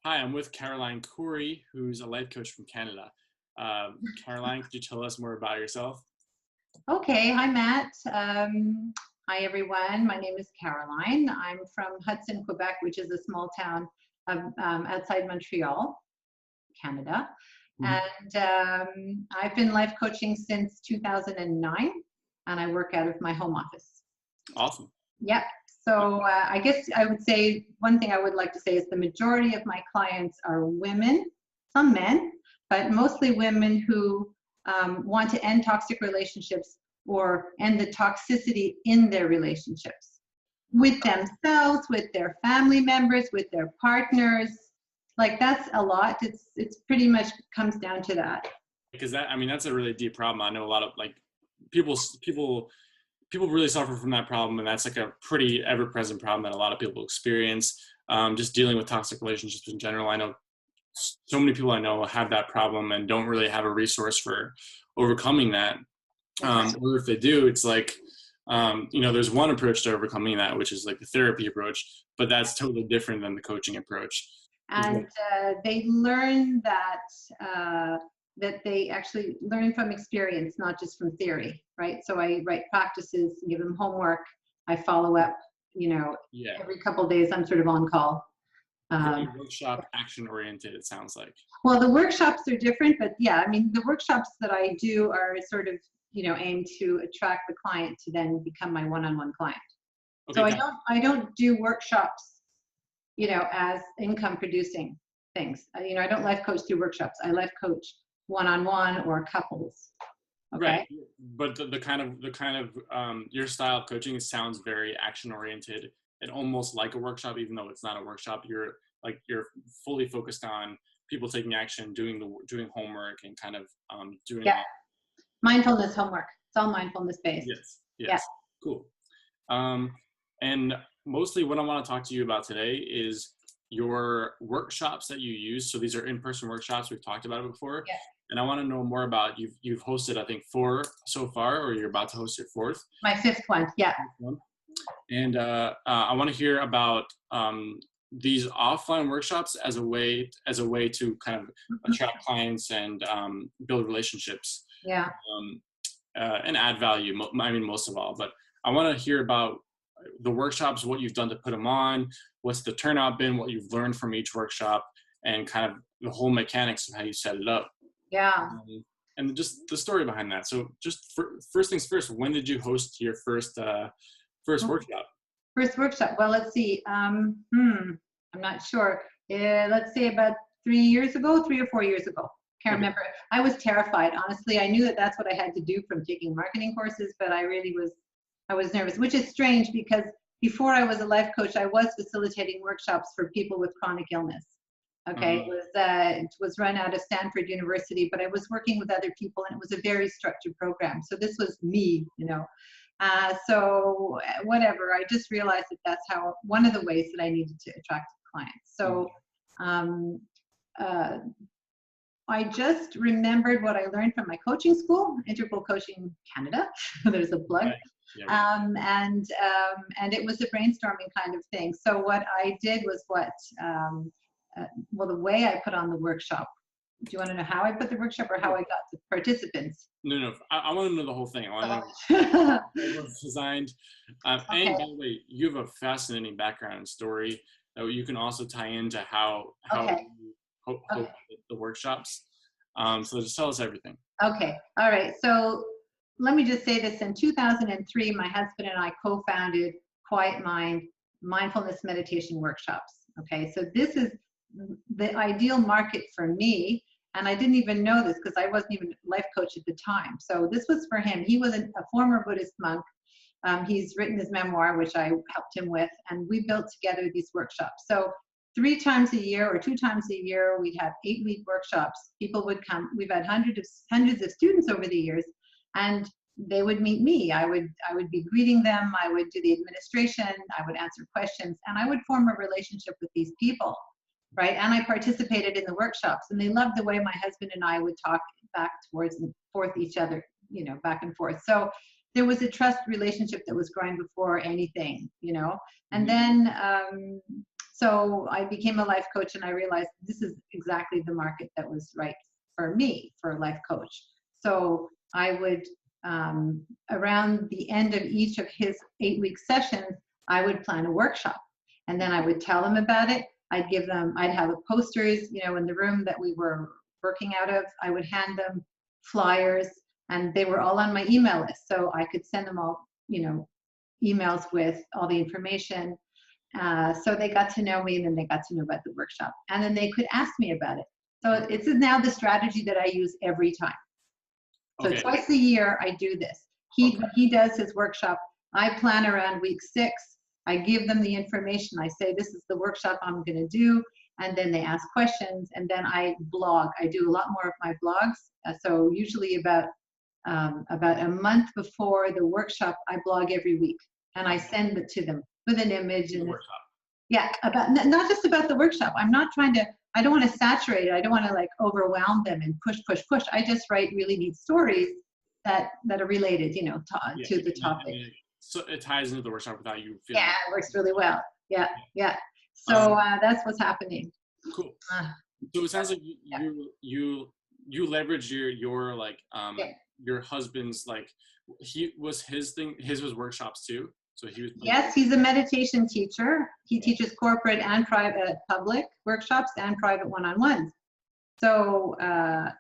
Hi, I'm with Caroline Courey, who's a life coach from Canada. Caroline, could you tell us more about yourself? Okay, hi Matt. Hi everyone. My name is Caroline. I'm from Hudson, Quebec, which is a small town outside Montreal, Canada. Mhm. And I've been life coaching since 2009, and I work out of my home office. Awesome. Yep. So I guess I would say one thing I would like to say is the majority of my clients are women, some men, but mostly women who want to end toxic relationships or end the toxicity in their relationships with themselves, with their family members, with their partners. Like that's a lot. It's pretty much comes down to that. Because that's a really deep problem. I know a lot of people, people, people really suffer from that problem, and that's like a pretty ever-present problem that a lot of people experience. Just dealing with toxic relationships in general. I know so many people I know have that problem and don't really have a resource for overcoming that. Or if they do, it's like, there's one approach to overcoming that, which is like the therapy approach, but that's totally different than the coaching approach. And they learn that they actually learn from experience, not just from theory, right? So I write practices, give them homework, I follow up, Yeah, every couple of days I'm sort of on call. very workshop action oriented, it sounds like. Well, the workshops are different, but yeah, I mean, the workshops that I do are sort of, aimed to attract the client to then become my one-on-one client. Okay, So got I don't do workshops, as income producing things. I don't life coach through workshops. I life coach one-on-one or couples. right. Okay. But the kind of your style of coaching sounds very action oriented and almost like a workshop, even though it's not a workshop. You're fully focused on people taking action, doing homework, and kind of doing Yeah. all. Mindfulness homework. It's all mindfulness based. Yes, Yeah. yes, cool. Um, and mostly what I want to talk to you about today is your workshops that you use. So these are in-person workshops. We've talked about it before. Yeah. And I want to know more about you've hosted, I think, four so far, or you're about to host your fourth My fifth one. Yeah. one. And I want to hear about these offline workshops as a way to kind of attract clients and build relationships, Yeah. um, and add value. Most of all, but I want to hear about the workshops, what you've done to put them on, what's the turnout been, what you've learned from each workshop, and kind of the whole mechanics of how you set it up. Yeah. And just the story behind that. So just first things first, when did you host your first workshop? First workshop. Well, let's see. I'm not sure. Let's say about 3 or 4 years ago. Can't Okay. remember. I was terrified. Honestly, I knew that that's what I had to do from taking marketing courses, but I was nervous, which is strange because before I was a life coach, I was facilitating workshops for people with chronic illness. Okay, Uh, it was run out of Stanford University, but I was working with other people, and it was a very structured program. So this was me. Whatever, I just realized that that's how one of the ways that I needed to attract clients. So um, uh, I just remembered what I learned from my coaching school, Integral Coaching Canada. There's a plug. right. Yeah. And it was a brainstorming kind of thing. So what I did was the way I put on the workshop. Do you want to know how I put the workshop or how I got the participants? No. I want to know the whole thing. I want to know how it was designed. And Okay. by the way, you have a fascinating background and story that you can also tie into how Okay. you host Okay. the workshops. So just tell us everything. Okay. All right. So let me just say this. In 2003, my husband and I co-founded Quiet Mind Mindfulness Meditation Workshops. Okay. So this is the ideal market for me. And I didn't even know this because I wasn't even a life coach at the time. So this was for him. He was a former Buddhist monk. He's written his memoir, which I helped him with, and we built together these workshops. So 3 times a year or 2 times a year, we'd have 8-week workshops. People would come. We've had hundreds of students over the years, and they would meet me. I would be greeting them. I would do the administration. I would answer questions, and I would form a relationship with these people, right? And I participated in the workshops, and they loved the way my husband and I would talk back towards and forth each other, back and forth. So there was a trust relationship that was growing before anything. And then So I became a life coach, and I realized this is exactly the market that was right for me for a life coach. So I would, around the end of each of his 8-week sessions, I would plan a workshop, and then I would tell them about it. I'd have posters, in the room that we were working out of. I would hand them flyers, and they were all on my email list. So I could send them all, emails with all the information. So they got to know me, and then they got to know about the workshop, and then they could ask me about it. So it's now the strategy that I use every time. So Okay. twice a year I do this. He does his workshop. I plan around week 6. I give them the information. I say, this is the workshop I'm going to do. And then they ask questions, and then I blog. I do a lot more of my blogs. So usually about a month before the workshop, I blog every week, and I send it to them with an image. And Workshop. yeah, about not just about the workshop. I don't want to saturate it. I don't want to like overwhelm them and push. I just write really neat stories that are related, to the topic. So it ties into the workshop without you feeling. Yeah, it works really well. Yeah. So that's what's happening. Cool. So it sounds like you leverage your like your husband's, like, his was workshops too. So he was. Yes, he's a meditation teacher. He teaches corporate and private public workshops and private one-on-ones. So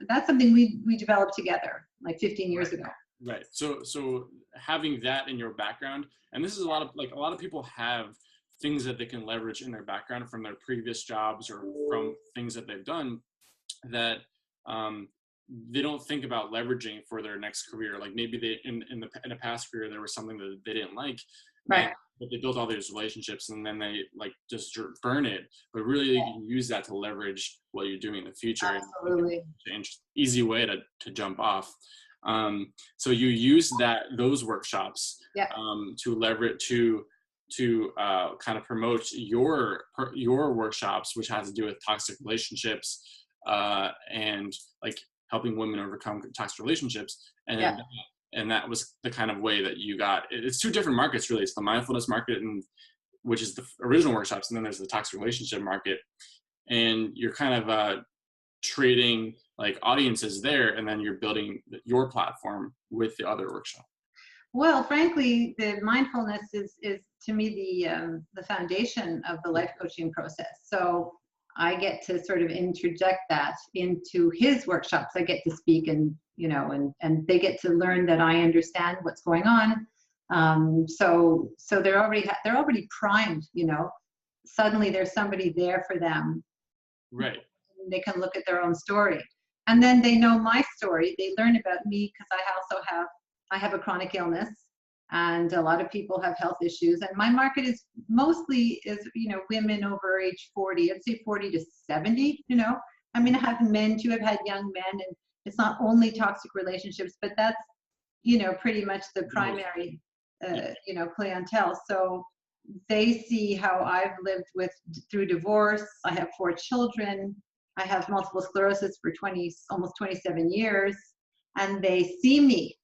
that's something we developed together like 15 years ago. Right. So having that in your background, and this is a lot of people have things that they can leverage in their background from their previous jobs or from things that they've done that they don't think about leveraging for their next career. Like maybe they in a past career there was something that they didn't like, right? But they built all these relationships, and then they like just burn it. But really, you can use that to leverage what you're doing in the future. Absolutely. And easy way to jump off. So you use those workshops to leverage to kind of promote your workshops, which has to do with toxic relationships and like helping women overcome toxic relationships. And that was the kind of way that you got. It's 2 different markets really. It's the mindfulness market, which is the original workshops, and then there's the toxic relationship market. And you're kind of trading like audiences there, and then you're building your platform with the other workshop. Well, frankly, the mindfulness is to me the foundation of the life coaching process. So I get to sort of interject that into his workshops. I get to speak, and and they get to learn that I understand what's going on. So they're already primed. Suddenly there's somebody there for them. Right. They can look at their own story, and then they know my story. They learn about me because I have a chronic illness, and a lot of people have health issues. And my market is mostly women over age 40. I'd say 40 to 70. I mean, I have men too. I've had young men, and it's not only toxic relationships, but that's pretty much the primary clientele. So they see how I've lived through divorce. I have 4 children. I have multiple sclerosis for almost 27 years, and they see me,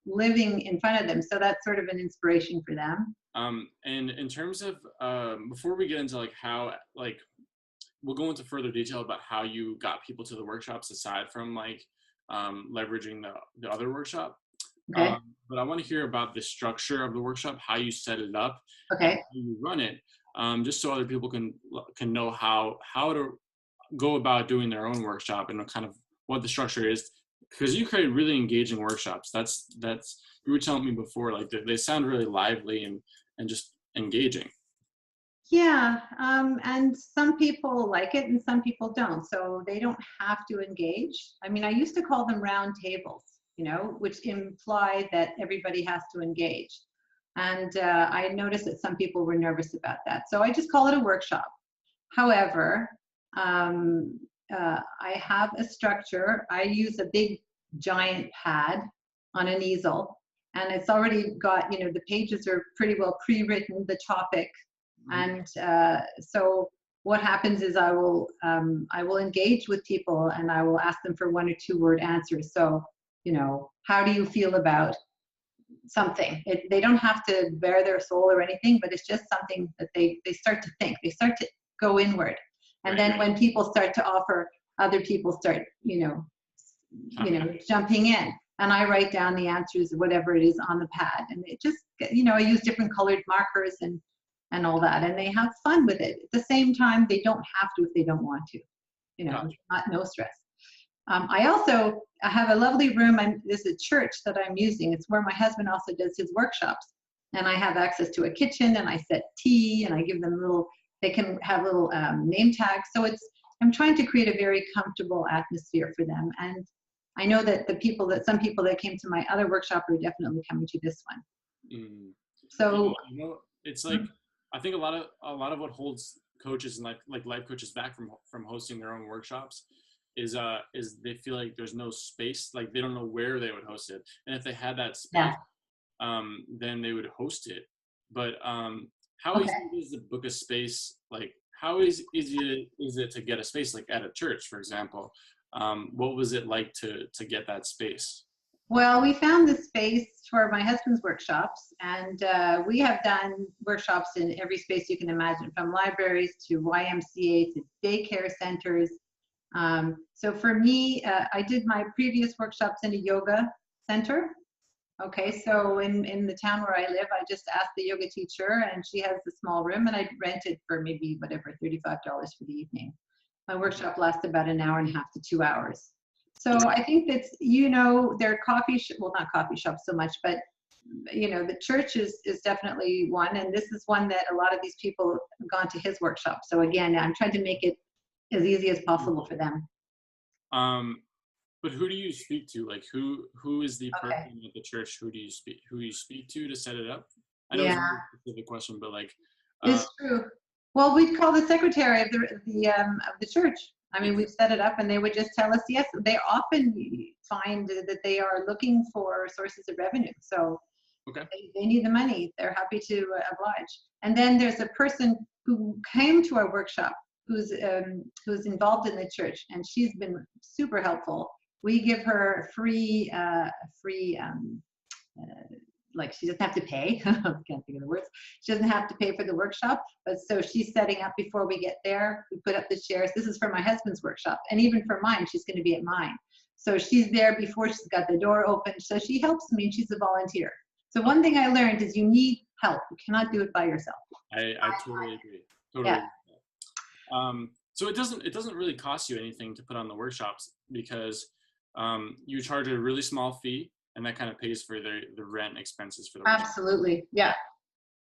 living in front of them. So that's sort of an inspiration for them. And in terms of, before we get into like how, like, we'll go into further detail about how you got people to the workshops aside from like leveraging the other workshop. Okay. But I want to hear about the structure of the workshop, how you set it up, okay, how you run it, just so other people can know how to go about doing their own workshop and kind of what the structure is. Because you create really engaging workshops. That's you were telling me before, like they sound really lively and just engaging. Yeah, and some people like it and some people don't. So they don't have to engage. I mean, I used to call them round tables, which imply that everybody has to engage. And I noticed that some people were nervous about that. So I just call it a workshop. However, I have a structure. I use a big giant pad on an easel, and it's already got, the pages are pretty well pre-written, the topic. And so what happens is I will engage with people, and I will ask them for 1 or 2 word answers. So, how do you feel about something? They don't have to bare their soul or anything, but it's just something that they start to think. They start to go inward. And Right. then when people start to offer, other people start, jumping in. And I write down the answers, whatever it is, on the pad. And it just, I use different colored markers and all that. And they have fun with it. At the same time, they don't have to if they don't want to. Gotcha. No stress. I have a lovely room. There's a church that I'm using. It's where my husband also does his workshops. And I have access to a kitchen, and I set tea, and I give them they can have little name tags. So I'm trying to create a very comfortable atmosphere for them. And I know that some people that came to my other workshop are definitely coming to this one. So it's like, I think a lot of what holds coaches and like life coaches back from hosting their own workshops is they feel like there's no space, like they don't know where they would host it, and if they had that space, then they would host it. But how easy is to book a space? Like, how easy is it to get a space, like at a church, for example? What was it like to get that space? Well, we found the space for my husband's workshops, and we have done workshops in every space you can imagine, from libraries to YMCA to daycare centers. So for me, I did my previous workshops in a yoga center. Okay, so in the town where I live, I just asked the yoga teacher, and she has a small room, and I rented for maybe whatever, $35 for the evening. My workshop lasts about an hour and a half to 2 hours. So I think that's, there are well, not coffee shops so much, but the church is definitely one, and this is one that a lot of these people have gone to his workshop. So again, I'm trying to make it as easy as possible for them. But who do you speak to? Like, who is the person at the church? Who you speak to set it up? I know it's a specific question, but like, it's true. Well, we'd call the secretary of the church. I mean, we've set it up, and they would just tell us yes. They often find that they are looking for sources of revenue, so they need the money. They're happy to oblige. And then there's a person who came to our workshop who's involved in the church, and she's been super helpful. We give her free like, she doesn't have to pay. I can't think of the words. She doesn't have to pay for the workshop, but so she's setting up before we get there. We put up the chairs. This is for my husband's workshop, and even for mine, she's going to be at mine. So she's there before she's got the door open. So she helps me, and she's a volunteer. So one thing I learned is you need help. You cannot do it by yourself. I totally agree. Totally. Yeah. So it doesn't really cost you anything to put on the workshops, because you charge a really small fee, and that kind of pays for the rent expenses for the workshop. Absolutely. Yeah.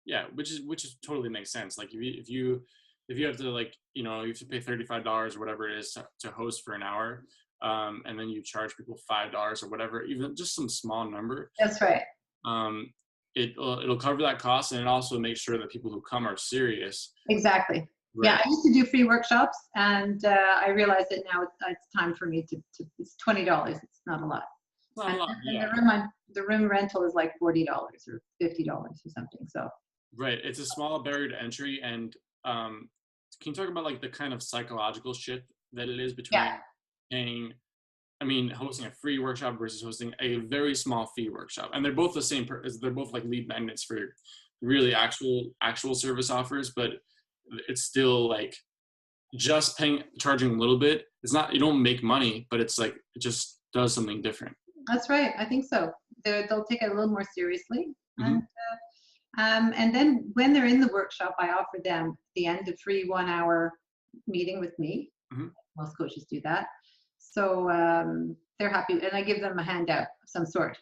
Yeah, which is totally makes sense. Like if you have to, like, you have to pay $35 or whatever it is to host for an hour, and then you charge people $5 or whatever, even just some small number. That's right. It'll cover that cost, and it also makes sure that people who come are serious. Exactly. Right. Yeah, I used to do free workshops, and I realized that now it's time for me to it's $20. It's not a lot. Not a lot, yeah. The room rental is like $40 or $50 or something. So. Right, it's a small barrier to entry, and can you talk about like the kind of psychological shift that it is between hosting a free workshop versus hosting a very small fee workshop? And they're both the same purpose. They're both like lead magnets for really actual service offers, but it's still like just charging a little bit. It's not, you don't make money, but it's like, it just does something different. That's right. I think so. They'll take it a little more seriously. Mm-hmm. And then when they're in the workshop, I offer them at the end a free 1 hour meeting with me. Mm-hmm. Most coaches do that. So they're happy, and I give them a handout of some sort.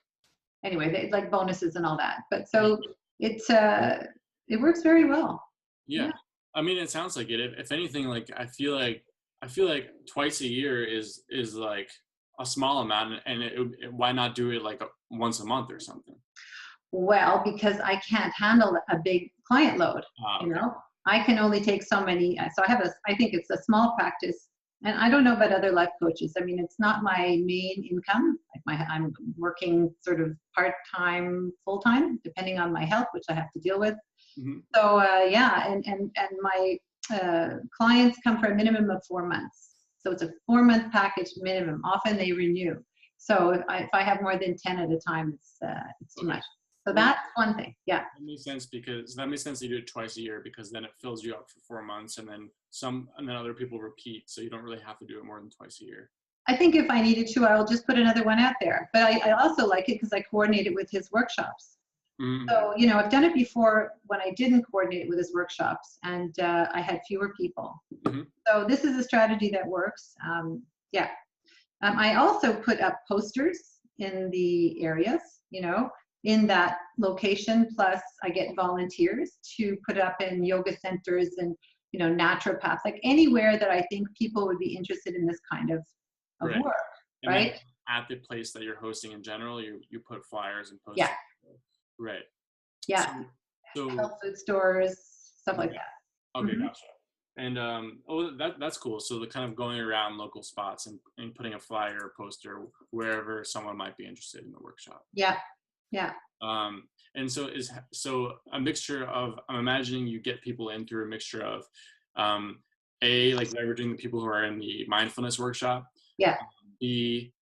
Anyway, they like bonuses and all that. But so it works very well. Yeah. I mean, it sounds like it. If anything, like I feel like twice a year is like a small amount, and why not do it like once a month or something? Well, because I can't handle a big client load. I can only take so many. So I think it's a small practice, and I don't know about other life coaches. I mean, it's not my main income. I'm working sort of part-time, full-time, depending on my health, which I have to deal with. Mm-hmm. So and my clients come for a minimum of 4 months. So it's a 4-month package minimum. Often they renew. So if I have more than 10 at a time, it's too much. So Well, that's one thing. Yeah. that makes sense. You do it twice a year because then it fills you up for 4 months, and then other people repeat, so you don't really have to do it more than twice a year. I think if I needed to, I will just put another one out there. But I also like it because I coordinate it with his workshops. Mm-hmm. So, I've done it before when I didn't coordinate it with his workshops, and I had fewer people. Mm-hmm. So this is a strategy that works. Yeah. I also put up posters in the areas, in that location. Plus, I get volunteers to put up in yoga centers and, naturopaths, like anywhere that I think people would be interested in this kind of Right. work, And right? then at the place that you're hosting in general, you put flyers and posters. Yeah. Right. Yeah. So Health food stores, stuff like okay. that. Okay, Mhm. gotcha. And that's cool. So the kind of going around local spots and putting a flyer or poster wherever someone might be interested in the workshop. Yeah. Yeah. And so a mixture of, I'm imagining you get people in through a mixture of like leveraging the people who are in the mindfulness workshop, Yeah. B,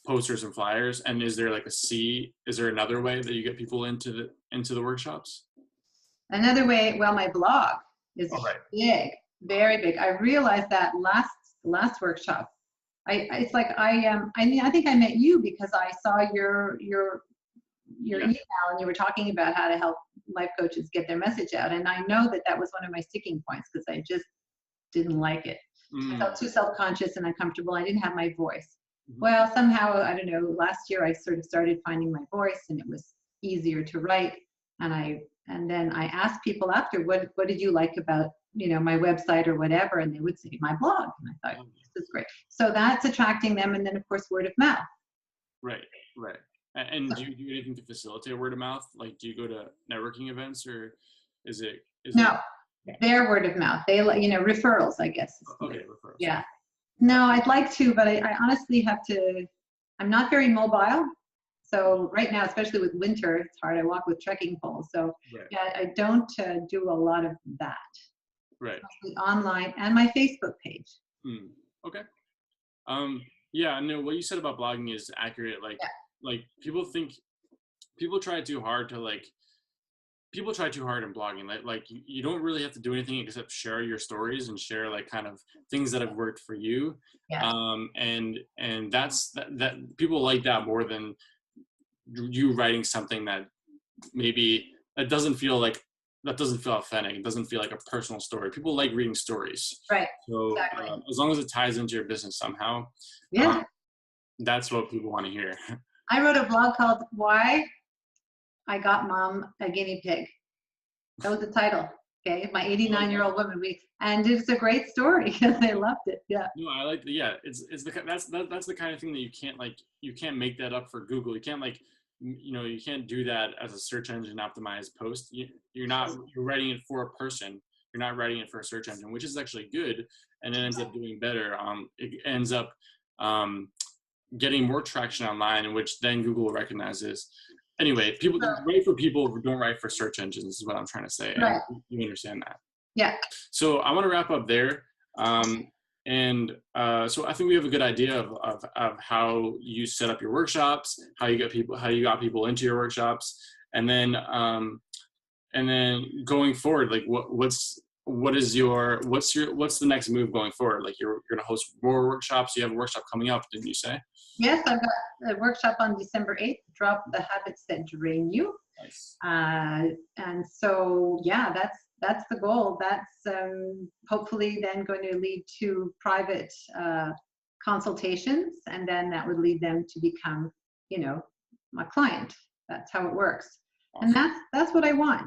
posters and flyers, and is there another way that you get people into the workshops? Another way, well, my blog is Oh, right. big, very big. I realized that last workshop. It's like I think I met you because I saw your Yeah. email, and you were talking about how to help life coaches get their message out. And I know that was one of my sticking points because I just didn't like it. I felt too self-conscious and uncomfortable. I didn't have my voice. Mhm. Well, somehow, I don't know, last year I sort of started finding my voice, and it was easier to write. And then I asked people after, what did you like about, my website or whatever? And they would say my blog. And I thought, this is great. So that's attracting them. And then of course, word of mouth. Right. And do you do anything to facilitate word of mouth? Like, do you go to networking events, or is it? No, their word of mouth. They, referrals, I guess. Okay, referrals. Yeah. No, I'd like to, but I honestly have to, I'm not very mobile. So right now, especially with winter, it's hard. I walk with trekking poles. So Right. yeah, I don't do a lot of that. Right. Mostly online and my Facebook page. Okay. Yeah, no, what you said about blogging is accurate. Like people try too hard in blogging. Like you don't really have to do anything except share your stories and share like kind of things that have worked for you. Yeah. And that's that people like that more than you writing something that maybe that doesn't feel authentic. It doesn't feel like a personal story. People like reading stories. Right. So Exactly. as long as it ties into your business somehow, Yeah. that's what people want to hear. I wrote a blog called Why I Got Mom a Guinea Pig. That was the title. Okay. My 89-year-old woman. And it's a great story because they loved it. Yeah. No, I like it's that's the kind of thing that you can't make that up for Google. You can't you can't do that as a search engine optimized post. You're writing it for a person. You're not writing it for a search engine, which is actually good, and it ends up doing better. It ends up getting more traction online, which then Google recognizes. Anyway, people write for people who don't write for search engines is what I'm trying to say. Right. And you understand that. Yeah. So I want to wrap up there. So I think we have a good idea of how you set up your workshops, how you got people into your workshops, and then going forward, like what's the next move going forward? Like you're going to host more workshops. You have a workshop coming up, didn't you say? Yes, I've got a workshop on December 8th, Drop the Habits That Drain You. Nice. And so, yeah, that's the goal. That's hopefully then going to lead to private consultations, and then that would lead them to become, my client. That's how it works. Awesome. And that's what I want.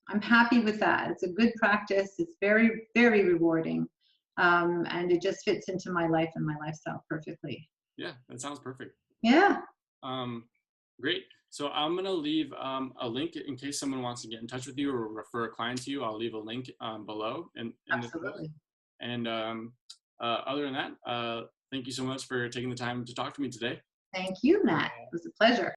I'm happy with that. It's a good practice. It's very, very rewarding. And it just fits into my life and my lifestyle perfectly. Yeah, that sounds perfect. Yeah. Great. So I'm going to leave a link in case someone wants to get in touch with you or refer a client to you. I'll leave a link below. Absolutely. And other than that, thank you so much for taking the time to talk to me today. Thank you, Matt. It was a pleasure.